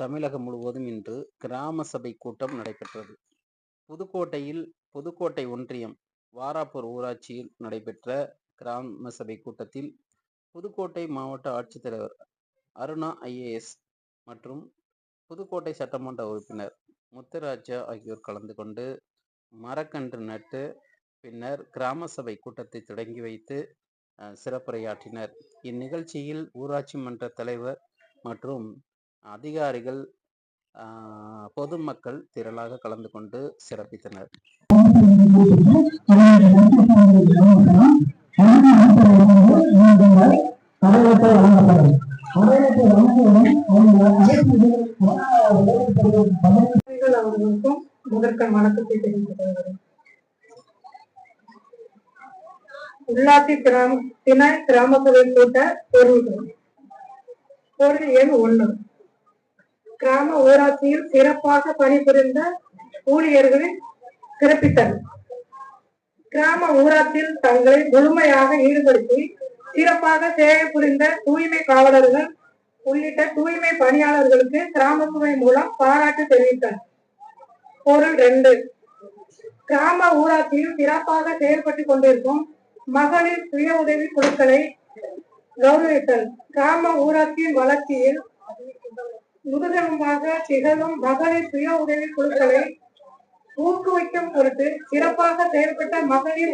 தமிழகம் முழுவதும் இன்று கிராம சபை கூட்டம் நடைபெற்றது. புதுக்கோட்டை ஒன்றியம் வாராப்பூர் ஊராட்சியில் நடைபெற்ற கிராம சபை கூட்டத்தில் புதுக்கோட்டை மாவட்ட ஆட்சித்தலைவர் அருணா ஐஏஎஸ் மற்றும் புதுக்கோட்டை சட்டமன்ற உறுப்பினர் முத்துராஜா ஆகியோர் கலந்து கொண்டு மரக்கன்று நட்டு பின்னர் கிராம சபை கூட்டத்தை தொடங்கி வைத்து சிறப்புரையாற்றினர். இந்நிகழ்ச்சியில் ஊராட்சி மன்ற தலைவர் மற்றும் அதிகாரிகள், பொதுமக்கள் திரளாக கலந்து கொண்டு சிறப்பித்தனர். முதற்கண் வணக்கத்தை தெரிவித்துக் கொள்கிறேன். உள்ளாட்சி கிராம சபை கூட்ட பொருள் எண் 1. கிராம ஊராட்சியில் சிறப்பாக பணிபுரிந்த ஊழியர்களின் சிறப்பித்தல். கிராம ஊராட்சியில் தங்களை முழுமையாக ஈடுபடுத்தி சிறப்பாக சேவை புரிந்த தூய்மை காவலர்கள் உள்ளிட்ட தூய்மை பணியாளர்களுக்கு கிராம சபை மூலம் பாராட்டு தெரிவித்தல். பொருள் 2. கிராம ஊராட்சியில் சிறப்பாக செயல்பட்டுக் கொண்டிருக்கும் மகளிர் சுய உதவி குழுக்களை கௌரவித்தல். கிராம ஊராட்சியின் வளர்ச்சியில் முதுகெலும்பாக திகழும் மகளிர் சுய உதவி குழுக்களை ஊக்குவிக்கும் பொருட்டு சிறப்பாக செயல்பட்ட மகளிர்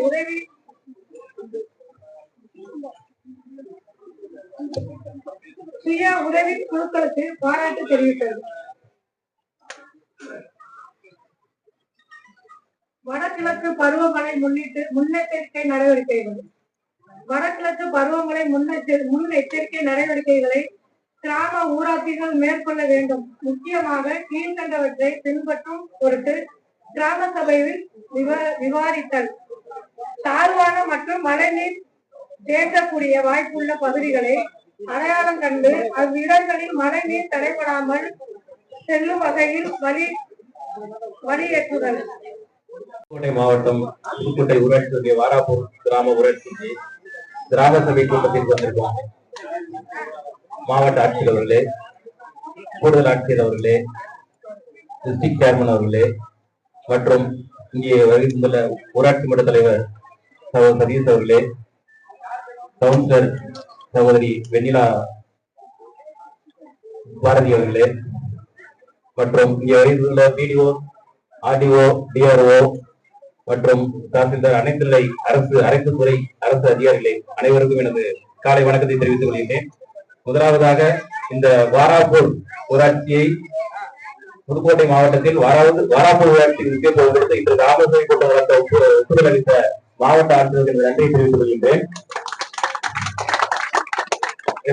சுய உதவி குழுக்களுக்கு பாராட்டு தெரிவித்தது. வடகிழக்கு பருவமழை முன்னெச்சரிக்கை நடவடிக்கைகள். வடகிழக்கு பருவமழை முன்னெச்சரிக்கை நடவடிக்கைகளை கிராம ஊராட்சிகள் மேற்கொள்ள வேண்டும். முக்கியமாக கீழ்கண்டவற்றை பின்பற்றும் பொருட்டு கிராம சபையில் விவாதித்தல். தாழ்வான மற்றும் மழைநீர் தேங்கக்கூடிய வாய்ப்புள்ள பகுதிகளை அடையாளம் கண்டு அவ்விடங்களில் மழைநீர் தடைபடாமல் செல்லும் வகையில் வழியேற்றுதல். புதுக்கோட்டை மாவட்டம் புதுக்கோட்டை ஊராட்சி வாராப்பூர் கிராம ஊராட்சி கிராம சபை கூட்டத்திற்கு வந்திருக்கோம். மாவட்ட ஆட்சியர் அவர்களே, கூடுதல் ஆட்சியர் அவர்களே, டிஸ்ட்ரிக்ட் சேர்மன் அவர்களே மற்றும் இங்கே வருகின்ற ஊராட்சி மன்ற தலைவர் சகோதரர் சதீஷ் அவர்களே, கவுன்சிலர் சகோதரி வெண்ணிலா பாரதி அவர்களே மற்றும் இங்கே வருகின்ற பிடிஓ, ஆர்டிஓ, டிஆர்ஓ மற்றும் தாசில்தார், அனைத்துறை அரசு துறை அரசு அதிகாரிகளை அனைவருக்கும் எனது காலை வணக்கத்தை தெரிவித்துக் கொள்கிறேன். முதலாவதாக இந்த வாராப்பூர் ஊராட்சியை புதுக்கோட்டை மாவட்டத்தில் வாராப்பூர் ஊராட்சிக்கு முக்கியத்துவம் கொடுத்து இன்று கிராம சபை கூட்டம் நடத்த ஒப்புதல் அளித்த மாவட்ட ஆட்சியர்களுக்கு நன்றியை தெரிவித்துக் கொள்கின்றேன்.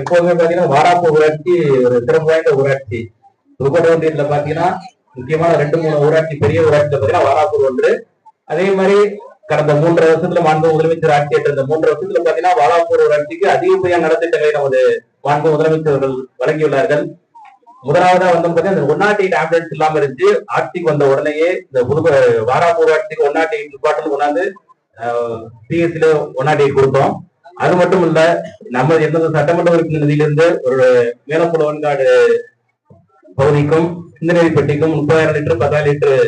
எப்போதுமே பாத்தீங்கன்னா வாராப்பூர் ஊராட்சி ஒரு சிறப்பு வாய்ந்த ஊராட்சி. புதுக்கோட்டை ஒன்றியத்துல பாத்தீங்கன்னா முக்கியமான 2-3 ஊராட்சி, பெரிய ஊராட்சியில பாத்தீங்கன்னா வாராப்பூர் ஒன்று. அதே மாதிரி கடந்த 3 வருஷத்துல மாண்பு முதலமைச்சர் ஆட்சி ஏற்ற 3 வருஷத்துல பாத்தீங்கன்னா வாராப்பூர் ஊராட்சிக்கு அதிகப்படியான நலத்திட்டங்களை நமது மாண்பு முதலமைச்சர்கள் வழங்கியுள்ளார்கள். முதலாவதா வந்து பாத்தீங்கன்னா இந்த 108 ஆம்புலன்ஸ் இல்லாம இருந்துச்சு. ஆட்சிக்கு வந்த உடனேயே இந்த வாராப்பூர் ஆட்சிக்கு 108 டிபார்ட்மெண்ட் கொண்டாந்து பிஎஸ்சில 108 கொடுத்தோம். அது மட்டும் இல்ல, நம்ம எந்தெந்த சட்டமன்ற உறுப்பினர் நிதியிலிருந்து ஒரு மேலப்புலவன்காடு பகுதிக்கும் சிந்தநெறிப்பட்டிக்கும் 30,000 லிட்டர் 10,000 லிட்டர்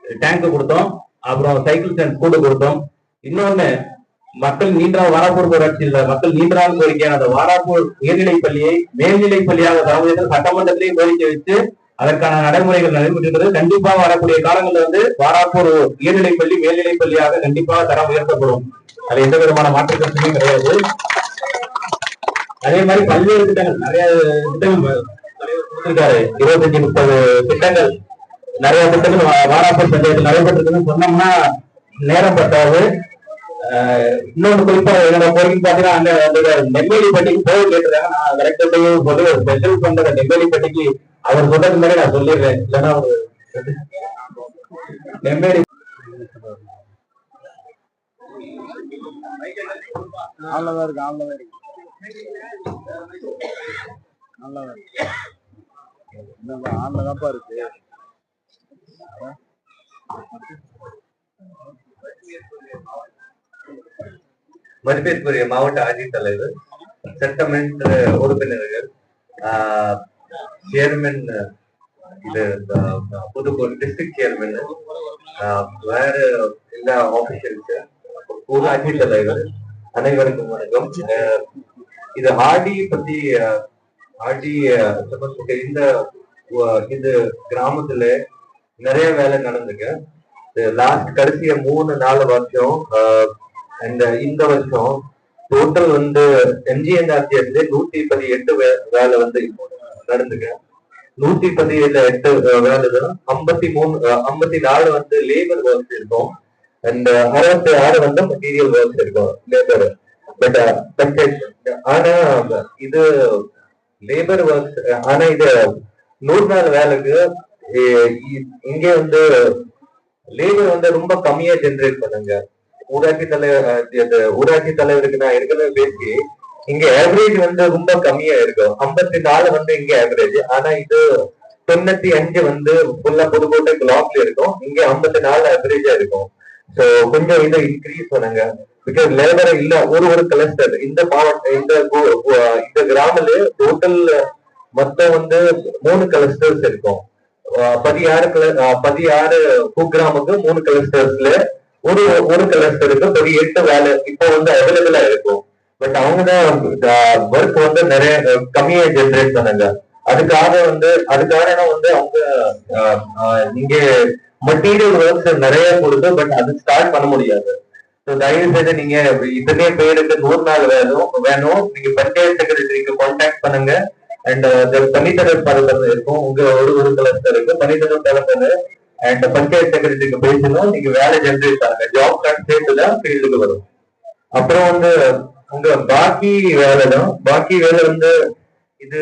டேங்க் கொடுத்தோம். அப்புறம் சைக்கிள் ஸ்டாண்ட் கூடு கொடுத்தோம். இன்னொன்னு, மக்கள் வாராப்பூர் ஊராட்சியில் மக்கள் நீண்டநாள் கோரிக்கையான அந்த வாராப்பூர் உயர்நிலை பள்ளியை மேல்நிலை பள்ளியாக தர சட்டமன்றத்திலேயே கோரிக்கை வச்சு அதற்கான நடைமுறைகள் நடைபெற்றது. கண்டிப்பாக வரக்கூடிய காலங்களில் வந்து வாராப்பூர் உயர்நிலை பள்ளி மேல்நிலை பள்ளியாக கண்டிப்பாக தரம் உயர்த்தப்படும். அது எந்த விதமான மாற்று கருத்துமே கிடையாது. அதே மாதிரி பல்வேறு திட்டங்கள், நிறைய திட்டங்கள் கொடுத்திருக்காரு. 25-30 திட்டங்கள், நிறைய திட்டங்கள் வாராப்பூர் பஞ்சாயத்தில் நடைபெற்றிருக்குன்னு சொன்னோம்னா நேரம் பட்டாது. இன்னொன்று குறிப்பா என்னோட கோரிக்கை பாத்தீங்கன்னா அந்த நெம்மேலிப்பட்டிக்கு போக கேட்டுருக்காங்க. நான் கலெக்டர்டையும் சொல்லி ஒரு ஸ்பெஷல் பண்ற நெம்மேலிப்பட்டிக்கு அவர் சொல்றது மாதிரி நான் சொல்லிடுறேன். இல்லைன்னா ஒரு நெம்மேலி இருக்கு. மதிப்பிற்குரிய மாவட்ட ஆட்சித்தலைவர், சட்டமன்ற உறுப்பினர்கள், சேர்மன் இது புதுக்கோட்டை டிஸ்ட்ரிக்ட் சேர்மன், வேற எல்லா ஆபீஷியல்ஸ், ஊராட்சி தலைவர் அனைவருக்கும் வணக்கம். இது ஆடி பத்தி இந்த இது கிராமத்துல நிறைய வேலை நடந்துங்க. லாஸ்ட் கடைசிய 3-4 வருஷம் இந்த வருஷம் டோட்டல் வந்து MGNRGS 118 வேலை வந்து நடந்துங்க. 118 வேலை தான். 54 வந்து லேபர் ஒர்க்ஸ் இருக்கும் அண்ட் 66 வந்து மெட்டீரியல் ஒர்க்ஸ் இருக்கும் லேபர். பட் ஆனா இது லேபர் ஒர்க்ஸ், ஆனா இது 100 நாள் வேலைக்கு இங்க வந்து லேபர் வந்து ரொம்ப கம்மியா ஜெனரேட் பண்ணுங்க. ஊராட்சி தலைவருக்கு நான் ஏற்கனவே பேசி இங்க ஆவரேஜ் வந்து ரொம்ப கம்மியா இருக்கும். 54 வந்து இங்க ஆவரேஜ். ஆனா இது 95 வந்து ஃபுல்லா புதுக்கோட்டை பிளாக்ல இருக்கும். இங்க 54 ஆவரேஜா இருக்கும். சோ கொஞ்சம் இதை இன்க்ரீஸ் பண்ணுங்க. பிகாஸ் லேபர் இல்ல ஒரு கிளஸ்டர் இந்த கிராமல டோட்டல் மொத்தம் வந்து 3 கிளஸ்டர்ஸ் இருக்கும். 16 குக்கிராமுக்கு 3 கிளஸ்டர்ஸ்ல ஒரு கிளஸ்டருக்கு 18 வேலை இப்போ வந்து அவைலபிளா இருக்கும். பட் அவங்கதான் ஒர்க் வந்து நிறைய கம்மியா ஜெனரேட் பண்ணுங்க. அதுக்காக வந்து அவங்க இங்க மெட்டீரியல் ஒர்க்ஸ் நிறைய கொடுத்து பட் அது ஸ்டார்ட் பண்ண முடியாது. தயவு செய்து நீங்க இத்தனை பேருக்கு 100 நாள் வேணும். நீங்க பஞ்சாயத்து செக்ரட்டரிக்கு கான்டாக்ட் பண்ணுங்க. அண்ட் தனித்தரவு பரப்பது இருக்கும். உங்க ஒரு கிளஸ்டருக்கு தனித்தரவு பரப்பது அண்ட் பஞ்சாயத்து செக்ரட்டரிக்கு பேசணும். நீங்க வேலை ஜெனரேட் பண்ணுங்க. ஜாப் கார்டு சேர்த்து தான் ஃபீல்டுக்கு வரும். அப்புறம் வந்து உங்க பாக்கி வேலை வந்து இது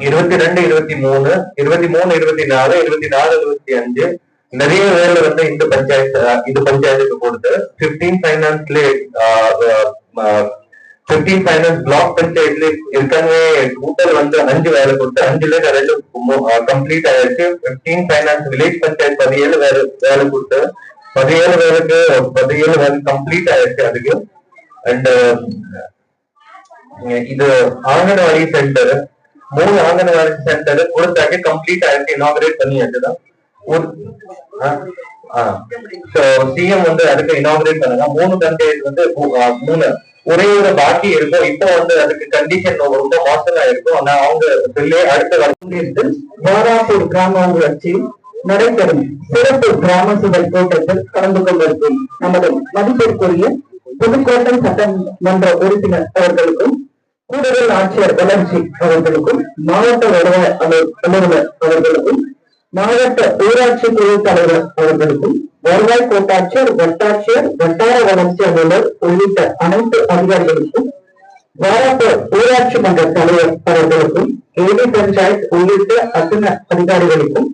22, 23, 24, 25 நிறைய வேலை வந்து இந்த பஞ்சாயத்துக்கு கொடுத்து 15 ஃபைனான்ஸ் பிளாக் பஞ்சாயத்துல ஏற்கனவே கூட்டல் வந்து 5 வேலை கொடுத்து 5ல 2 கம்ப்ளீட் ஆயிடுச்சு. 15 ஃபைனான்ஸ் வில்லேஜ் பஞ்சாயத்து 17 வேலை கொடுத்து 17 வேலை கம்ப்ளீட் ஆயிடுச்சு அதுக்கு. அண்ட் இது ஆங்கன்வாடி சென்டர் 3 ஆங்கன்வாடி சென்டர் கொடுத்தாக்க கம்ப்ளீட் ஆயிடுச்சு. இனாகரேட் பண்ணியாச்சுதான். சிஎம் வந்து அதுக்கு இனாகரேட் பண்ணுங்க. 3 பஞ்சாயத்து வந்து 3 ஒரே ஒரு பாக்கி இருக்கும். இப்போ வந்து அதுக்கு கண்டிஷன் ரொம்ப மோசமா இருக்கும். ஆனா அவங்க சொல்லி அடுத்த வருஷம் வாராப்பூர் கிராம ஊராட்சி நடைபெறும் சிறப்பு கிராம சபை கூட்டத்தில் கலந்து கொண்டிருக்கும் நமது மதிப்பிற்குரிய புதுக்கோட்டை சட்டமன்ற உறுப்பினர் அவர்களுக்கும், கூடுதல் ஆட்சியர் வளர்ச்சி அவர்களுக்கும், மாவட்ட வருவாய் அலுவலர் அவர்களுக்கும், மாவட்ட ஊராட்சி குழு தலைவர் அவர்களுக்கும், வருவாய் கோட்டாட்சியர், வட்டாட்சியர், வட்டார வளர்ச்சி அலுவலர் உள்ளிட்ட அனைத்து அதிகாரிகளுக்கும், வாராப்பூர் ஊராட்சி மன்ற தலைவர் அவர்களுக்கும், ஏடி பஞ்சாயத்து உள்ளிட்ட அத்தனை அதிகாரிகளுக்கும்,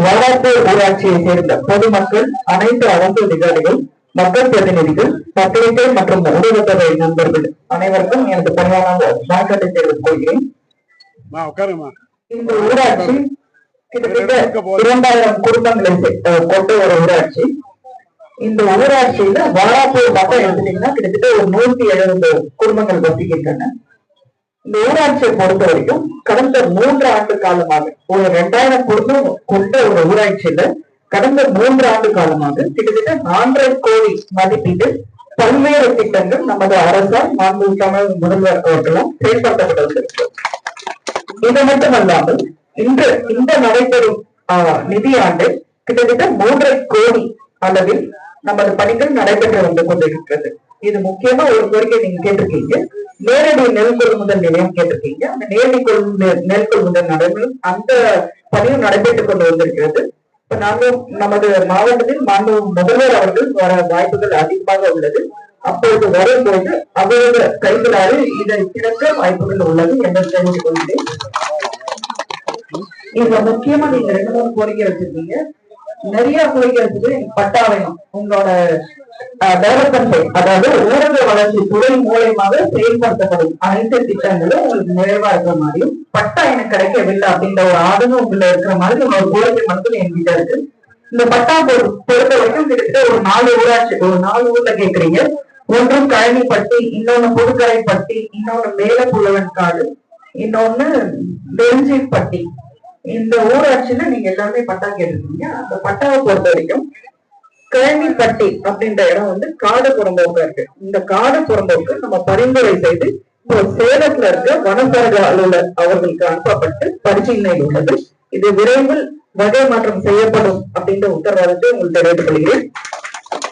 வாராப்பூர் ஊராட்சியை சேர்ந்த பொதுமக்கள், அனைத்து அரசு அதிகாரிகள், மக்கள் பிரதிநிதிகள், பத்திரிகை மற்றும் ஊடகத்துறை நண்பர்கள் அனைவருக்கும் எனது பணியான வணக்கத்தை தெரிவித்துக் கொள்கிறேன். இந்த ஊராட்சி கிட்டத்தட்ட 2000 குடும்பங்களை கொண்ட ஒரு ஊராட்சி. இந்த ஊராட்சியில வாராப்பூர் மட்டும் எடுத்துட்டீங்கன்னா கிட்டத்தட்ட ஒரு 170 குடும்பங்கள் வசிக்கின்றன. இந்த ஊராட்சியை பொறுத்த வரைக்கும் கடந்த 3 ஆண்டு காலமாக ஒரு 2000 குடும்பம் கொண்ட ஒரு ஊராட்சியில கடந்த 3 ஆண்டு காலமாக கிட்டத்தட்ட 4.5 கோடி மதிப்பீட்டில் பல்வேறு திட்டங்கள் நமது அரசால் மாண்புமிகு முதல்வர் அவர்களால் செயல்படுத்தப்பட்டிருக்கு. இது மட்டுமல்லாமல் இந்த நடைபெறும் நிதியாண்டு கிட்டத்தட்ட 3.5 கோடி அளவில் நமது பணிகள் நடைபெற்று வந்து கொண்டிருக்கிறது. இது முக்கியமா ஒரு கோரிக்கை நீங்க கேட்டிருக்கீங்க. நேரடி நெல் கொள்முதல் நிலையம் கேட்டிருக்கீங்க. அந்த நேரடி நெல் கொள்முதல் நடைமுறை அந்த பணியும் நடைபெற்றுக் கொண்டு வந்திருக்கிறது. இப்ப நாங்கள் நமது மாவட்டத்தில் மாண்புமிகு முதல்வர் அவர்கள் வர வாய்ப்புகள் அதிகமாக உள்ளது. அப்பொழுது வரும்போது அவரோட கைகளாறு இதை திறக்க வாய்ப்புகள் உள்ளது என்று தெரிந்து கொள்கிறேன். இதுல முக்கியமா நீங்க 2-3 கோரிக்கை வச்சிருக்கீங்க. நிறைய கோரிக்கை வச்சுட்டு பட்டா வேணும். உங்களோட டெவலப்மெண்ட் அதாவது ஊரக வளர்ச்சி துறை மூலமாக செயல்படுத்தப்படும் அனைத்து திட்டங்களும் உங்களுக்கு நிறைவா இருக்கிற மாதிரியும், பட்டா எனக்கு கிடைக்கவில்லை அப்படின்ற ஒரு ஆதங்கம் உள்ள இருக்கிற மாதிரி ஒரு கோரிக்கை மட்டும் என்கிட்ட இருக்கு. இந்த பட்டா பொறுத்த வரைக்கும் கிட்டத்தட்ட ஒரு 4 ஊராட்சி, ஒரு 4 ஊர்ல கேட்கறீங்க. ஒன்றும் கழனிப்பட்டி, இன்னொன்னு புதுக்கரைப்பட்டி, இன்னொன்னு மேலப்புலவன் காடு, இன்னொன்னு வெஞ்சிப்பட்டி. இந்த ஊராட்சியில நீங்க எல்லாமே பட்டா கேட்டிருக்கீங்க. அந்த பட்டாவை பொறுத்த வரைக்கும் கழனிப்பட்டி அப்படின்ற இடம் வந்து காடு புறம்போக்கா இருக்கு. இந்த காடு புறம்போக்கு நம்ம பரிந்துரை செய்து இப்போ சேலத்துல இருக்க வனசரக அலுவலர் அவர்களுக்கு அனுப்பப்பட்டு பரிசீலனையில் உள்ளது. இது விரைவில் வகை மாற்றம் செய்யப்படும் அப்படின்ற உத்தரவாதத்தை உங்களுக்கு தெரிவித்துக் கொள்கிறேன்.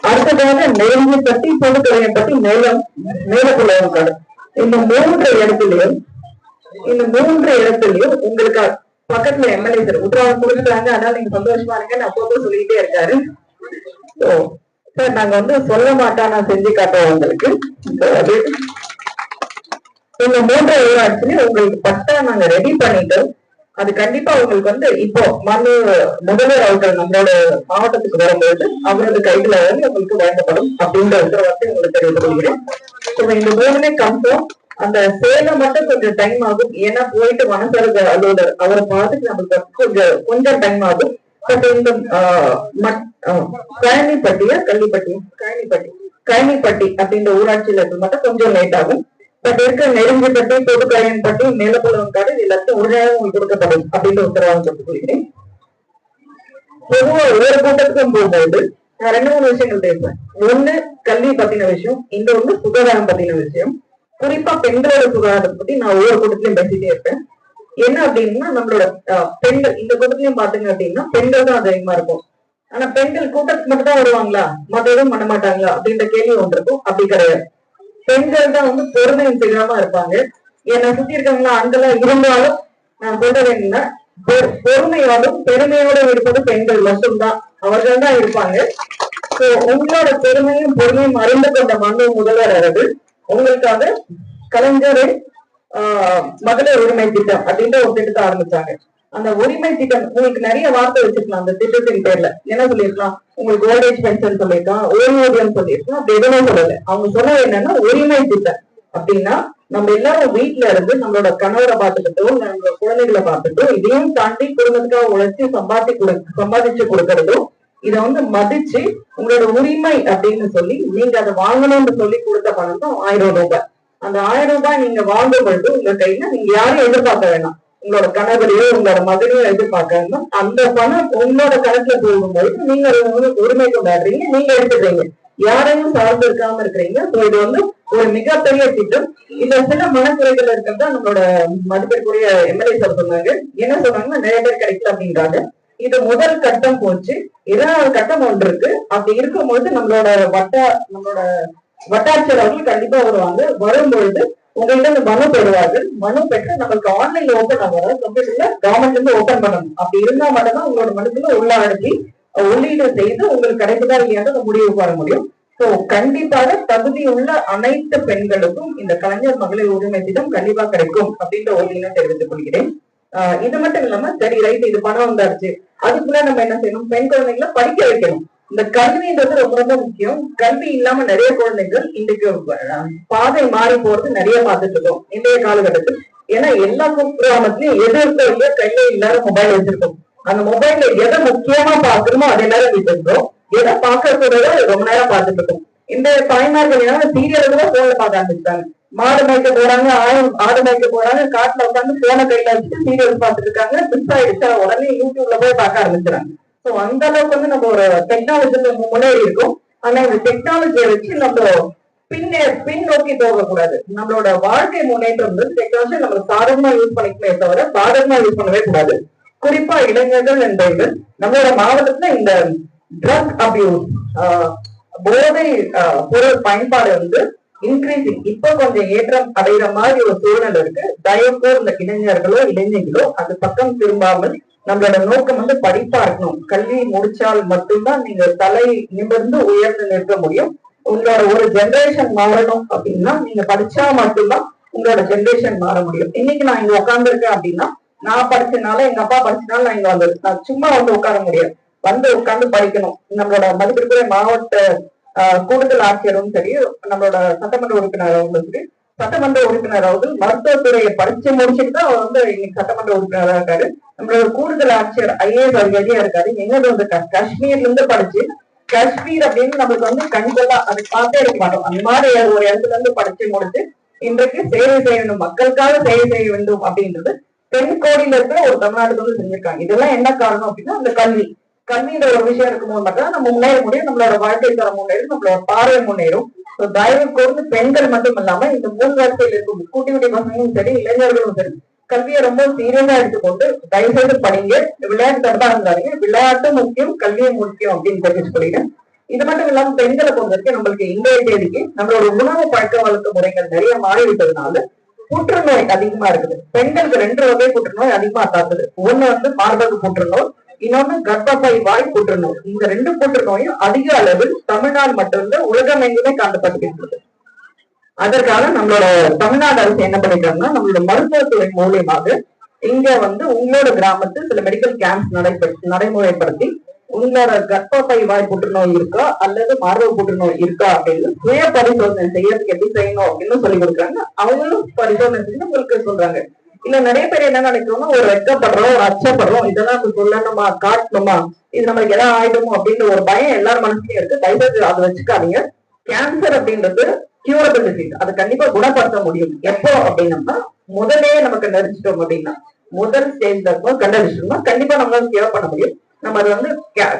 அடுத்ததாக நெருங்கிப்பட்டி, பொதுக்கரையப்பட்டி, மேலப்புலகம் காடு. இந்த மூன்று இடத்துலயும் உங்களுக்கு பக்கத்துல எம்எல்ஏ சார் உத்தரவாதம் கொடுக்குறாங்க. அதனால நீங்க சந்தோஷமா இருங்கன்னு அப்பப்போ சொல்லிட்டே இருக்காரு. சார் நாங்க வந்து சொல்ல மாட்டோம், நான் செஞ்சு காட்டுவோம் உங்களுக்கு. இந்த மூன்று ஊராட்சியிலும் உங்களுக்கு பட்டா நாங்க ரெடி பண்ணிட்டோம். அது கண்டிப்பா உங்களுக்கு வந்து இப்போ முதல்வர் அவர்கள் நம்மளோட மாவட்டத்துக்கு வரும்போது அவரது கைதுல வந்து உங்களுக்கு வழங்கப்படும் அப்படின்ற உத்தரவாதத்தை உங்களுக்கு தெரிவித்துக் கொள்கிறேன். இந்த மூணுமே கன்ஃபார்ம். அந்த சேலம் மட்டும் கொஞ்சம் டைம் ஆகும். ஏன்னா போயிட்டு வனசரக அலுவலர் அவரை பார்த்துட்டு நம்மளுக்கு கொஞ்சம் டைம் ஆகும். பட் இந்த கழனிப்பட்டி அப்படின்ற ஊராட்சியில இருந்து மட்டும் கொஞ்சம் லேட் ஆகும். பட் இருக்க நெருங்கிப்பட்டி, பொதுக்கரையன்பட்டி, மேலப்புலகம் காடு எல்லாத்தையும் உடனே உங்களுக்கு கொடுக்கப்படும் அப்படின்ற உத்தரவாதம் கொடுத்துக் கொள்கிறேன். பொதுவா ஒவ்வொரு கூட்டத்துக்கும் போகும்போது நான் 2-3 விஷயங்கள் பேசுவேன். ஒண்ணு கல்வி பத்தின விஷயம், இன்னொன்னு சுகாதாரம் பத்தின விஷயம். குறிப்பா பெண்களோட சுகாதாரத்தை பத்தி நான் ஒவ்வொரு கூட்டத்திலையும் பேசிட்டே இருப்பேன். என்ன அப்படின்னா நம்மளோட பெண்கள் இந்த கூட்டத்திலையும் பாத்தீங்க அப்படின்னா பெண்கள் தான் அதிகமா இருக்கும். ஆனா பெண்கள் கூட்டத்துக்கு மட்டும் தான் வருவாங்களா, மத்த எதுவும் பண்ண மாட்டாங்களா அப்படின்ற கேள்வி ஒன்று இருக்கும். அப்படி கிடையாது. பெண்கள் தான் வந்து பொறுமையும் செய்யாம இருப்பாங்க. என்னை சுத்தி இருக்காங்களா அங்கெல்லாம் இருந்தாலும் நான் சொல்றது என்னன்னா பொறுமையோடும் பெருமையோட இருப்பது பெண்கள் மட்டும்தான். அவர்கள் தான் இருப்பாங்க. உங்களோட பெருமையும் பொறுமையும் அறிந்து கொண்ட மனு முதல்வர் அவர்கள் உங்களுக்காக கலைஞரின் மகளிர் உரிமை திட்டம் அப்படின்ற ஒரு திட்டத்தை ஆரம்பிச்சாங்க. அந்த உரிமை திட்டம் உங்களுக்கு நிறைய வார்த்தை வச்சிருக்கலாம். அந்த திட்டத்தின் பேர்ல என்ன சொல்லிருக்கலாம், உங்களுக்கு ஓல்டேஜ் பென்ஷன் சொல்லியிருக்கான், ஓய்வூதியம் சொல்லியிருக்கான். அப்படி எதுவுமே சொல்லல. அவங்க சொன்னது என்னன்னா உரிமை திட்டம் அப்படின்னா நம்ம எல்லாரும் வீட்டுல இருந்து நம்மளோட கணவரை பார்த்துக்கிட்டோ நம்மளோட குழந்தைகளை பார்த்துட்டோ இதையும் தாண்டி குடும்பத்துக்காக உழைச்சி சம்பாதிச்சு கொடுக்கறதோ இதை வந்து மதிச்சு உங்களோட உரிமை அப்படின்னு சொல்லி நீங்க அதை வாங்கணும்னு சொல்லி கொடுத்த பணம் தான் 1000 ரூபாய். அந்த 1000 ரூபாய் நீங்க வாங்கும் பொழுது உங்க கையில நீங்க யாரையும் எதிர்பார்க்க வேணாம். உங்களோட கணவரையோ உங்களோட மகனையோ எதிர்பார்க்க வேண்டாம். அந்த பணம் உங்களோட கணக்குல போகும்போது நீங்க உரிமை கொண்டாடுறீங்க, நீங்க எடுத்துக்கிறீங்க, யாரையும் சார்ந்து இருக்காம இருக்கிறீங்க. இது வந்து ஒரு மிகப்பெரிய திட்டம். இதுல சில மனக்குறைகள் இருக்கிறதா நம்மளோட மதிப்பிற்குரிய எம்எல்ஏ சார் சொன்னாங்க. என்ன சொன்னாங்கன்னா நிறைய பேர் கிடைக்கல அப்படின்றாங்க. இது முதல் கட்டம் போச்சு. 2வது கட்டம் ஒன்று இருக்கு. அப்படி இருக்கும்போது நம்மளோட வட்டாட்சியர் அவர்கள் கண்டிப்பா வருவாங்க. வரும்பொழுது உங்கள்கிட்ட இந்த மனு பெறுவார்கள். மனு பெற்று நம்மளுக்கு ஆன்லைன்ல ஓபன் ஆகும். கம்ப்யூட்டர்ல கவர்மெண்ட்ல இருந்து ஓபன் பண்ணணும். அப்படி இருந்தா மட்டும்தான் உங்களோட மனுக்குள்ள உள்ளடக்கி உள்ளீடு செய்து உங்களுக்கு கிடைக்குதா இல்லையான்னு முடிவுக்கு வர முடியும். சோ கண்டிப்பாக தகுதி உள்ள அனைத்து பெண்களுக்கும் இந்த கலைஞர் மகளிர் உரிமை திட்டம் கண்டிப்பா கிடைக்கும் அப்படின்ற ஒரு தெரிவித்துக் கொள்கிறேன். இது மட்டும் இல்லாம சரி ரைட் இது பணம் வந்தாச்சு, அதுக்குள்ள நம்ம என்ன செய்யணும், பெண் குழந்தைகளை படிக்க வைக்கணும். இந்த கல்வின்றது ரொம்ப ரொம்ப முக்கியம். கல்வி இல்லாம நிறைய குழந்தைகள் இன்றைக்கு பாதை மாறி போறது நிறைய பார்த்துட்டு இருக்கோம் இன்றைய காலகட்டத்தில். ஏன்னா எல்லா கிராமத்திலயும் எது இருக்க கையில இல்லாத மொபைல் வச்சிருக்கோம். அந்த மொபைல்ல எதை முக்கியமா பாக்குறோமோ அதே நேரம் விட்டுருக்கோம், எதை பாக்குறதோட ரொம்ப நேரம் பார்த்துட்டு இருக்கோம். இந்த தாய்மார்கள் சீரியல்ல போன்ல பார்க்க ஆரம்பிச்சிட்டாங்க. மாடு மேய்க்க போறாங்க, ஆடு மேய்க்க போறாங்க, காட்டுல உட்காந்து போன கையில வச்சுட்டு சீரியல் பார்த்துட்டு இருக்காங்க. மிஸ் ஆயிடுச்சா உடனே யூடியூப்ல போய் பார்க்க ஆரம்பிச்சுறாங்க. சோ அந்த அளவுக்கு வந்து நம்ம ஒரு டெக்னாலஜில முன்னேறி இருக்கோம். ஆனா இந்த டெக்னாலஜியை வச்சு நம்ம பின் நோக்கி போகக்கூடாது. நம்மளோட வாழ்க்கை முன்னேற்றம் டெக்னாலஜி நம்ம சாதகமா யூஸ் பண்ணிக்கவே தவிர பாதகமா யூஸ் பண்ணவே கூடாது. குறிப்பா இளைஞர்கள் என்பவர்கள் நம்மளோட மாவட்டத்துல இந்த ட்ரக் அபியூஸ் போதை பொருள் பயன்பாடு வந்து இன்க்ரீசிங் இப்ப கொஞ்சம் ஏற்றம் அடைகிற மாதிரி ஒரு சூழ்நிலை இருக்கு. தயவுக்கு இந்த இளைஞர்களோ இளைஞர்களோ அது பக்கம் திரும்பாமல் நம்மளோட நோக்கம் வந்து படிப்பா இருக்கணும். கல்வி முடிச்சால் மட்டும்தான் நீங்க தலை நிமிர்ந்து உயர்ந்து நிற்க முடியும். உங்களோட ஒரு ஜெனரேஷன் மாறணும் அப்படின்னா நீங்க படிச்சா மட்டும்தான் உங்களோட ஜெனரேஷன் மாற முடியும். இன்னைக்கு நான் இங்க உட்கார்ந்துருக்கேன் அப்படின்னா நான் படிச்சனால எங்க அப்பா படிச்சனால நான் இங்க வந்தது. நான் சும்மா வந்து உட்கார முடியாது, வந்து உட்கார்ந்து படிக்கணும். நம்மளோட மதிப்பிற்குரிய மாவட்ட கூடுதல் ஆட்சியரும் சரி, நம்மளோட சட்டமன்ற உறுப்பினரும் சரி, சட்டமன்ற உறுப்பினராவது மருத்துவத்துறையை படிச்சு முடிச்சுட்டு தான் அவர் வந்து இன்னைக்கு சட்டமன்ற உறுப்பினராக இருக்காரு. நம்மளோட கூடுதல் ஆட்சியர் IAS அதிகாரியா இருக்காரு. எங்களுக்கு வந்து காஷ்மீர்ல இருந்து படிச்சு காஷ்மீர் அப்படின்னு நம்மளுக்கு வந்து கண்கொள்ளா அது பார்த்தே இருக்க மாட்டோம். அந்த மாதிரி ஒரு இடத்துல இருந்து படிச்சு முடிச்சு இன்றைக்கு சேவை செய்ய வேண்டும், மக்களுக்காக சேவை செய்ய வேண்டும் அப்படின்றது தென்கோடியில இருக்கிற ஒரு தமிழ்நாட்டுக்கு வந்து செஞ்சிருக்காங்க. இதெல்லாம் என்ன காரணம் அப்படின்னா அந்த கல்வின்ற ஒரு விஷயம் இருக்கும்போது மட்டும் நம்ம முன்னேற முடியும், நம்மளோட வாழ்க்கை தரம் முன்னேறும், நம்மளோட பார்வை முன்னேறும். தயவு கூர்ந்து பெண்கள் மட்டும் இல்லாம இந்த 3 வரிசையில் இருக்கும் குட்டி குட்டி பசங்களும் சரி, இளைஞர்களும் சரி, கல்வியை ரொம்ப சீரியஸா எடுத்துக்கொண்டு தயவு செய்து படிங்க. விளையாட்டு தரதா இருந்தாங்க, விளையாட்டு முக்கியம், கல்வியும் முக்கியம் அப்படின்னு தெரிவிச்சு சொல்லிட்டேன். இது மட்டும் இல்லாம பெண்களை பொறுத்த வரைக்கும் நம்மளுக்கு இன்றைய தேதிக்கு நம்மளோட உணவு பழக்க வழக்க முறைகள் நிறைய மாறிவிட்டதுனால புற்றுநோய் அதிகமா இருக்குது. பெண்களுக்கு 2 வகை புற்றுநோய் அதிகமா தாக்குது. ஒண்ணு வந்து மார்பக புற்றுநோய், இன்னொன்னு கர்ப்பப்பை வாய் புற்றுநோய். இந்த 2 புற்றுநோயும் அதிக அளவில் தமிழ்நாடு மட்டும் இல்ல உலகம் எங்குமே காணப்பட்டுகின்றது. அதற்காக நம்மளோட தமிழ்நாடு அரசு என்ன பண்ணிருக்காங்கன்னா நம்மளோட மருத்துவத்துறை மூலியமாக இங்க வந்து உங்களோட கிராமத்தில் சில மெடிக்கல் கேம்ப்ஸ் நடைமுறைப்படுத்தி உங்களோட கர்ப்பப்பை வாய் புற்றுநோய் இருக்கா அல்லது மார்பக புற்றுநோய் இருக்கா அப்படின்னு சுய பரிசோதனை செய்யறதுக்கு எப்படி செய்யணும் அப்படின்னு சொல்லி கொடுக்குறாங்க. அவங்களும் பரிசோதனை செஞ்சு உங்களுக்கு சொல்றாங்க. இல்ல நிறைய பேர் என்ன நினைக்கிறோம்னா ஒரு வெட்கப்படுறோம், ஒரு அச்சப்படுறோம், இதெல்லாம் சொல்லணுமா, காட்டணுமா, இது நம்மளுக்கு எதாவது ஆயிடுமோ அப்படின்ற ஒரு பயம் எல்லாரும் மனசுலயும் இருக்கு. தயவுசெய்து அதை வச்சுக்காதீங்க. கேன்சர் அப்படின்றது கியூரபிள் டிசீஸ், அது கண்டிப்பா குணப்படுத்த முடியும். எப்போ அப்படின்னம்னா முதலே நமக்கு நடிச்சிட்டோம் அப்படின்னா, முதல் ஸ்டேஜ்ல இருக்கும் கண்டடிச்சிட்டோம்னா கண்டிப்பா நம்மளால கியூர் பண்ண முடியும். நம்ம அதை வந்து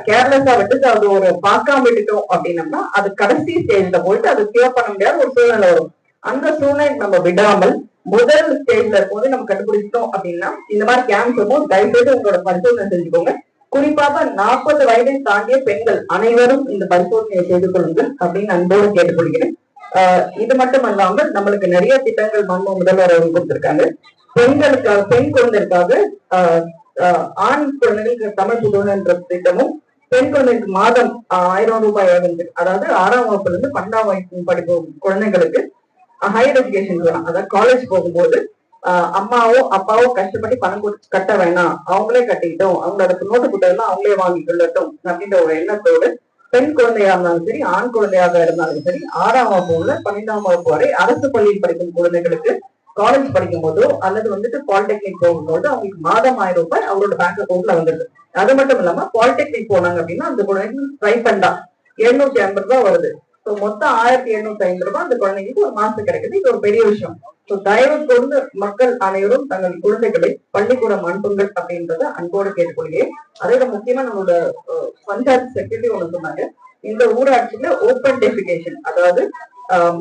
கேர்லெஸ்ஸா விட்டுட்டு அது ஒரு பார்க்காம விட்டுட்டோம் அப்படின்னம்னா அது கடைசி ஸ்டேஜ்ல போயிட்டு அது கியூர் பண்ண முடியாத ஒரு சூழ்நிலை வரும். அந்த சூழ்நிலை நம்ம விடாமல் முதல் ஸ்டேஜ்ல இருக்கும்போது நம்ம கண்டுபிடிச்சிட்டோம் அப்படின்னா இந்த மாதிரி கேன்சரும் தயவுசெய்து உங்களோட பரிசோதனை செஞ்சுக்கோங்க. குறிப்பாக 40 வயதை தாண்டிய பெண்கள் அனைவரும் இந்த பரிசோதனையை செய்து கொள்ளுங்கள் அப்படின்னு அன்போடு கேட்டுக்கொள்கிறேன். இது மட்டும் அல்லாமல் நம்மளுக்கு நிறைய திட்டங்கள் முதல்வர் அவர்கள் கொடுத்திருக்காங்க. பெண்களுக்காக, பெண் குழந்தைக்காக ஆண் குழந்தைகளுக்கு தமிழ் புதுவென்ற திட்டமும், பெண் குழந்தைக்கு மாதம் 1000 ரூபாய், அதாவது 6ஆம் வகுப்புல இருந்து 12ஆம் வகுப்பு படிக்கும் குழந்தைங்களுக்கு ஹையர் எஜுகேஷன் வேணும், அதாவது காலேஜ் போகும்போது அம்மாவோ அப்பாவோ கஷ்டப்பட்டு பணம் கட்ட வேணாம், அவங்களே கட்டிக்கிட்டோம், அவங்களோட நோட்டு புத்தகம் அவங்களே வாங்கி கொள்ளட்டும் அப்படின்ற ஒரு எண்ணத்தோடு பெண் குழந்தையா இருந்தாலும் சரி, ஆண் குழந்தையாக இருந்தாலும் சரி, 6ஆம் வகுப்புல 12ஆம் வகுப்பு வரை அரசு பள்ளியில் படிக்கும் குழந்தைகளுக்கு காலேஜ் படிக்கும் போதோ அல்லது வந்துட்டு பாலிடெக்னிக் போகும்போது அவங்களுக்கு மாதம் 1000 ரூபாய் அவரோட பேங்க் அக்கௌண்ட்ல வந்துருது. அது மட்டும் இல்லாம பாலிடெக்னிக் போனாங்க அப்படின்னா அந்த குழந்தைக்கு ஸ்டைபண்டா 750 ரூபாய் வருது. மொத்தம் 1750 ரூபாய் அந்த குழந்தைங்களுக்கு ஒரு மாசம் கிடைக்குது. இது ஒரு பெரிய விஷயம். தயவு கூர்ந்து மக்கள் அனைவரும் தங்கள் குழந்தைகளை பள்ளிக்கூடம் அனுப்புங்கள் அப்படின்றத அன்போடு கேட்டுக்கொள்கிறேன். அதோட முக்கியமா நம்மளோட பஞ்சாயத்து செக்ரட்டரி ஒண்ணு சொன்னாங்க, இந்த ஊராட்சியில ஓப்பன் டெஃபிகேஷன், அதாவது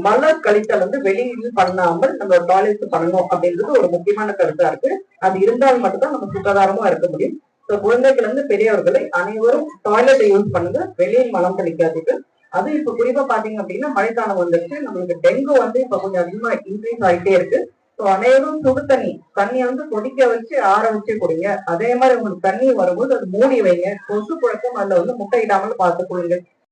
மலர் கழித்தல் வந்து வெளியில் பண்ணாமல் நம்ம டாய்லெட் பண்ணணும் அப்படின்றது ஒரு முக்கியமான கருத்தா இருக்கு. அது இருந்தால் மட்டும்தான் நம்ம சுகாதாரமா இருக்க முடியும். குழந்தைகள் வந்து பெரியவர்களை அனைவரும் டாய்லெட்டை யூஸ் பண்ணுங்க, வெளியில் மலம் கழிக்காதீர்கள். அது இப்ப குறிப்பா பாத்தீங்க அப்படின்னா மழைக்காலம் வந்துருச்சு, நம்மளுக்கு டெங்கு வந்து இப்ப கொஞ்சம் அதிகமா இன்க்ரீஸ் ஆகிட்டே இருக்கு. அனைவரும் சுடு தண்ணியை வந்து கொதிக்க வச்சு ஆற வச்சு குடிங்க. அதே மாதிரி உங்களுக்கு தண்ணி வரும்போது அது மூடி வைங்க. கொசு புழக்கம் அதுல வந்து முட்டையிடாமல் பார்த்து கொடுங்க.